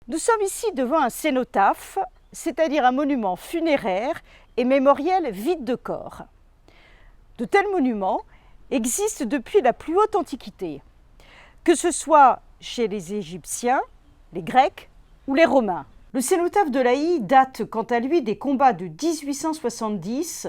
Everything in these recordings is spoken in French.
Nous sommes ici devant un cénotaphe, c'est-à-dire un monument funéraire et mémoriel vide de corps. De tels monuments existent depuis la plus haute Antiquité, que ce soit chez les Égyptiens, les Grecs ou les Romains. Le cénotaphe de Laï date quant à lui des combats de 1870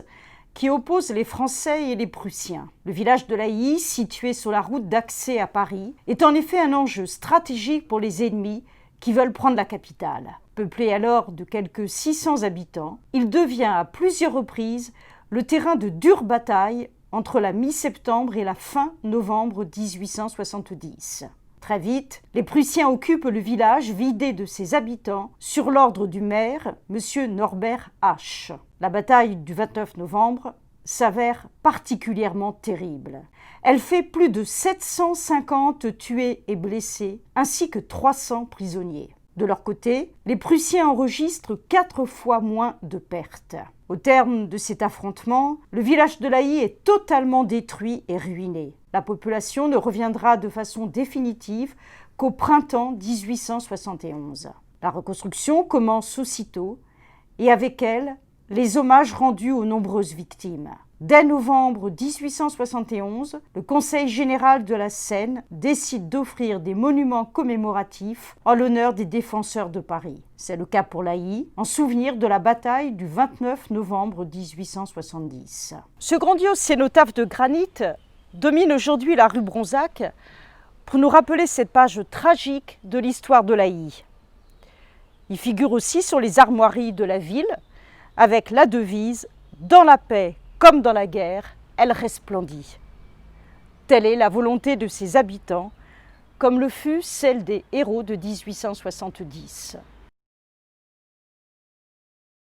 qui opposent les Français et les Prussiens. Le village de Laï, situé sur la route d'accès à Paris, est en effet un enjeu stratégique pour les ennemis qui veulent prendre la capitale. Peuplé alors de quelques 600 habitants, il devient à plusieurs reprises le terrain de dures batailles entre la mi-septembre et la fin novembre 1870. Très vite, les Prussiens occupent le village vidé de ses habitants sur l'ordre du maire, M. Norbert H. La bataille du 29 novembre s'avère particulièrement terrible. Elle fait plus de 750 tués et blessés, ainsi que 300 prisonniers. De leur côté, les Prussiens enregistrent 4 fois moins de pertes. Au terme de cet affrontement, le village de Laï est totalement détruit et ruiné. La population ne reviendra de façon définitive qu'au printemps 1871. La reconstruction commence aussitôt et avec elle, les hommages rendus aux nombreuses victimes. Dès novembre 1871, le Conseil général de la Seine décide d'offrir des monuments commémoratifs en l'honneur des défenseurs de Paris. C'est le cas pour Laï, en souvenir de la bataille du 29 novembre 1870. Ce grandiose cénotaphe de granit domine aujourd'hui la rue Bronzac pour nous rappeler cette page tragique de l'histoire de Laï. Il figure aussi sur les armoiries de la ville avec la devise « Dans la paix comme dans la guerre, elle resplendit ». Telle est la volonté de ses habitants, comme le fut celle des héros de 1870.